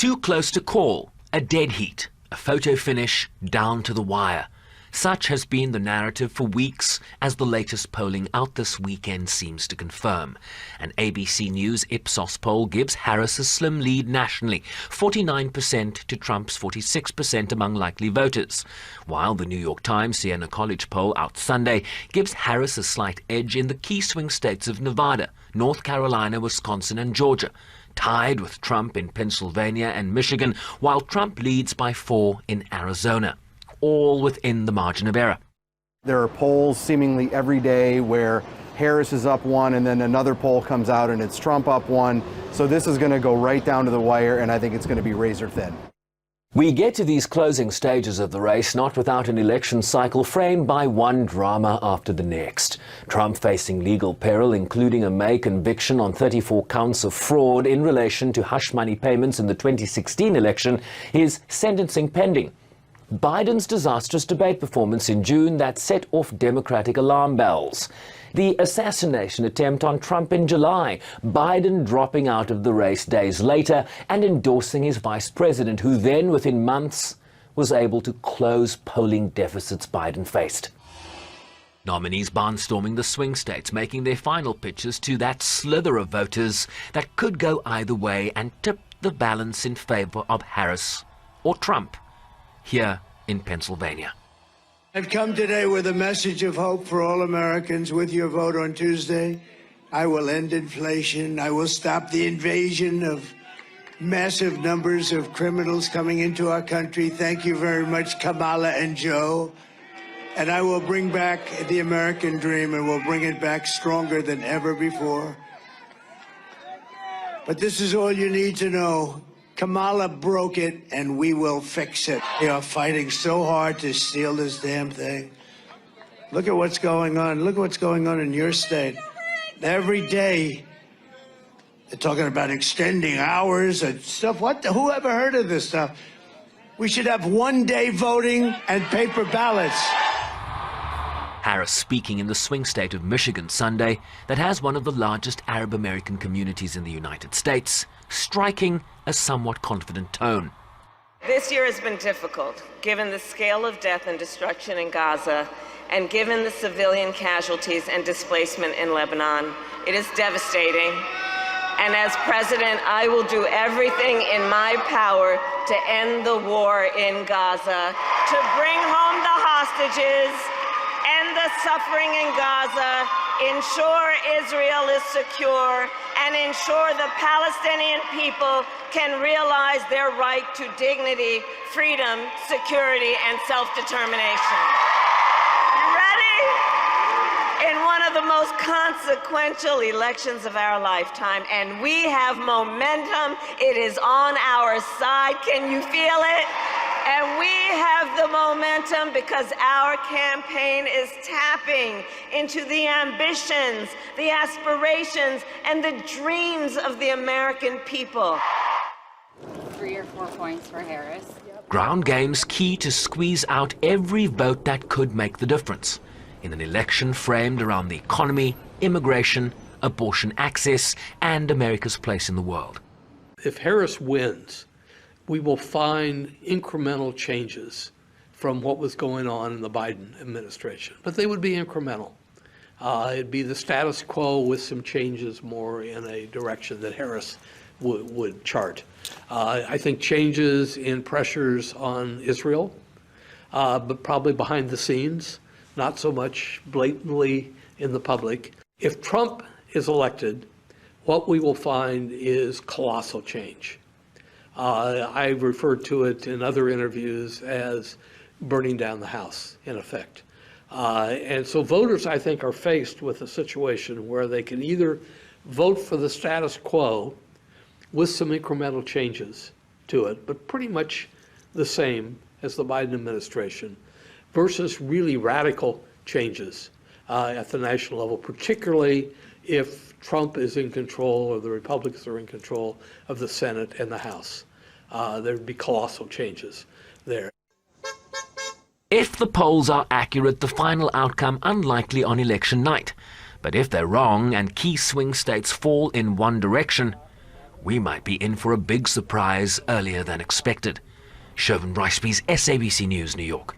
Too close to call, a dead heat, a photo finish down to the wire. Such has been the narrative for weeks, as the latest polling out this weekend seems to confirm. An ABC News Ipsos poll gives Harris a slim lead nationally, 49% to Trump's 46% among likely voters, while the New York Times Siena College poll out Sunday gives Harris a slight edge in the key swing states of Nevada, North Carolina, Wisconsin and Georgia, tied with Trump in Pennsylvania and Michigan, while Trump leads by 4 in Arizona, all within the margin of error. There are polls seemingly every day where Harris is up 1 and then another poll comes out and it's Trump up 1. So this is going to go right down to the wire, and I think it's going to be razor thin. We get to these closing stages of the race not without an election cycle framed by one drama after the next. Trump facing legal peril, including a May conviction on 34 counts of fraud in relation to hush money payments in the 2016 election, his sentencing pending. Biden's disastrous debate performance in June that set off Democratic alarm bells. The assassination attempt on Trump in July, Biden dropping out of the race days later and endorsing his vice president, who then, within months, was able to close polling deficits Biden faced. Nominees barnstorming the swing states, making their final pitches to that slither of voters that could go either way and tip the balance in favor of Harris or Trump, here in Pennsylvania. I've come today with a message of hope for all Americans. With your vote on Tuesday, I will end inflation. I will stop the invasion of massive numbers of criminals coming into our country. Thank you very much, Kamala and Joe. And I will bring back the American dream, and we'll bring it back stronger than ever before. But this is all you need to know. Kamala broke it, and we will fix it. They are fighting so hard to steal this damn thing. Look at what's going on. Look at what's going on in your state. Every day, they're talking about extending hours and stuff. Who ever heard of this stuff? We should have one-day voting and paper ballots. Harris speaking in the swing state of Michigan Sunday, that has one of the largest Arab American communities in the United States, striking a somewhat confident tone. This year has been difficult, given the scale of death and destruction in Gaza, and given the civilian casualties and displacement in Lebanon. It is devastating. And as president, I will do everything in my power to end the war in Gaza, to bring home the hostages, end the suffering in Gaza, ensure Israel is secure, and ensure the Palestinian people can realize their right to dignity, freedom, security, and self-determination. Ready? In one of the most consequential elections of our lifetime, and we have momentum. It is on our side. Can you feel it? And we have the momentum because our campaign is tapping into the ambitions, the aspirations, and the dreams of the American people. 3 or 4 points for Harris. Ground games key to squeeze out every vote that could make the difference in an election framed around the economy, immigration, abortion access, and America's place in the world. If Harris wins, we will find incremental changes from what was going on in the Biden administration. But they would be incremental. It'd be the status quo with some changes more in a direction that Harris would chart. I think changes in pressures on Israel, but probably behind the scenes, not so much blatantly in the public. If Trump is elected, what we will find is colossal change. I referred to it in other interviews as burning down the house, in effect. And so voters, I think, are faced with a situation where they can either vote for the status quo with some incremental changes to it, but pretty much the same as the Biden administration, versus really radical changes at the national level, particularly if Trump is in control or the Republicans are in control of the Senate and the House. There'd be colossal changes there. If the polls are accurate, the final outcome unlikely on election night. But if they're wrong and key swing states fall in one direction, we might be in for a big surprise earlier than expected. Sherwin Bryce-Pease, SABC News, New York.